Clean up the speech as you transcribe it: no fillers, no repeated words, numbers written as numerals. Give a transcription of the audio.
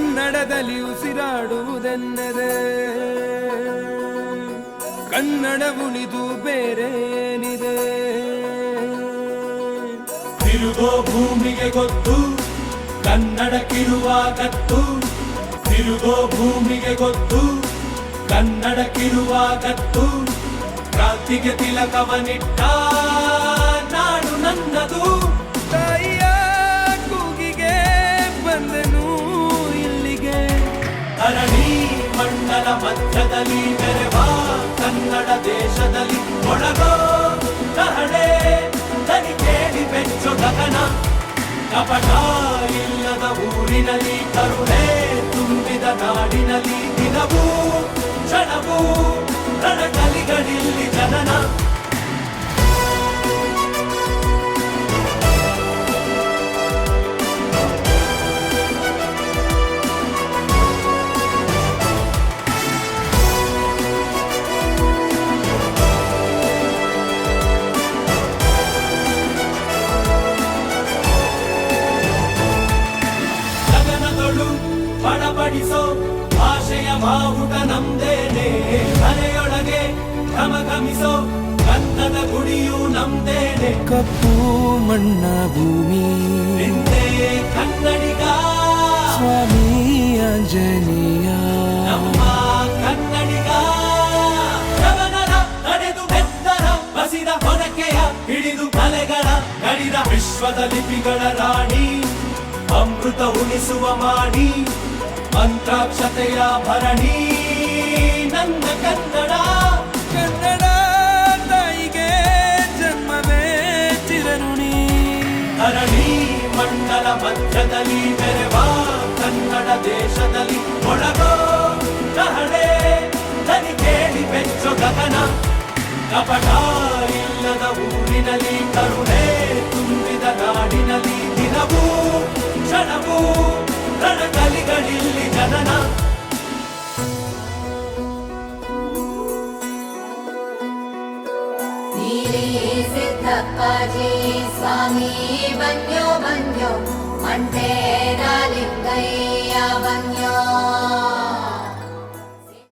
ಕನ್ನಡದಲ್ಲಿ ಉಸಿರಾಡುವುದೆನ್ನದೆ ಕನ್ನಡ ಉಳಿದು ಬೇರೇನಿದೆ. ತಿರುಗೋ ಭೂಮಿಗೆ ಗೊತ್ತು ಕನ್ನಡಕ್ಕಿರುವ ಗತ್ತು, ತಿರುಗೋ ಭೂಮಿಗೆ ಗೊತ್ತು ಕನ್ನಡಕ್ಕಿರುವ ಗತ್ತು. ಕ್ರಾಂತಿಗೆ ತಿಲಕವನಿಟ್ಟ ನಾಡು ನನ್ನದು. ತಾಯಿಯ ಕೂಗಿಗೆ ಬಂದನು ಇಲ್ಲಿಗೆ, ಧರಣಿ ಮಂಡಲ ಮಧ್ಯದಲ್ಲಿ ಮೆರೆವ ಕನ್ನಡ ದೇಶದಲ್ಲಿ ಒಳಗೋ ಕಹಳೆ ದನಿ ಕೇಳಿ ಬೆಚ್ಚು ಗಗನ. ಕಪಟ ಇಲ್ಲದ ಊರಿನಲ್ಲಿ ಕರುಣೆ ತುಂಬಿದ ನಾಡಿನಲ್ಲಿ ದಿನವೂ ಕ್ಷಣವೂ ರಣಕಲಿಗಳಿಲ್ಲಿ ಜನನ. ಬಡಬಡಿಸೋ ಭಾಷೆಯ ಬಾವುಟ ನಮ್ದೇನೆ, ಮನೆಯೊಳಗೆ ಘಮಘಮಿಸೋ ಗಂಧದ ಗುಡಿಯು ನಮ್ದೇನೆ. ಕಪ್ಪು ಮಣ್ಣ ಭೂಮಿ ನಿಂದೆ ಕನ್ನಡಿಗ ಸ್ವಾಮಿ ಆಂಜನೇಯ, ನಮ್ಮ ಕನ್ನಡಿಗ. ಯವನರ ನಡೆದು ಬೆತ್ತರ ಬಸಿದ ಹೊನಕೆಯ ಹಿಡಿದು ಕಲೆಗಳ ಗಡಿದ ವಿಶ್ವದ ಲಿಪಿಗಳ ರಾಣಿ, ಅಮೃತ ಉಣಿಸುವ ಮಾಡಿ ಮಂತ್ರಾಕ್ಷತೆಯ ಭರಣಿ ನನ್ನ ಕನ್ನಡ. ಕನ್ನಡ ತಾಯಿಗೆ ಜನ್ಮವೇ ಚಿರಋಣಿ. ಧರಣಿ ಮಂಡಲ ಮಧ್ಯದಲ್ಲಿ ಮೆರೆವ ಕನ್ನಡ ದೇಶದಲ್ಲಿ ಒಳಗೋ ಕಹಳೆ ದನಿ ಕೇಳಿ ಬೆಚ್ಚು ಗಗನ. ಕಪಟ ಇಲ್ಲದ ಊರಿನಲ್ಲಿ ಕರುಣೆ ತುಂಬಿದ ನಾಡಿನಲ್ಲಿ ದಿನವೂ ಕ್ಷಣವೂ ರಣಕಲಿಗಳಿಲ್ಲಿ ಜನನ. ಸಿದ್ದಪ್ಪಾಜಿ ಸ್ವಾಮಿ ಬನ್ಯೋ ಬನ್ಯೋ ಮಂಟೇರ ಲಿಂಗಯ್ಯ ಬನ್ಯೋ.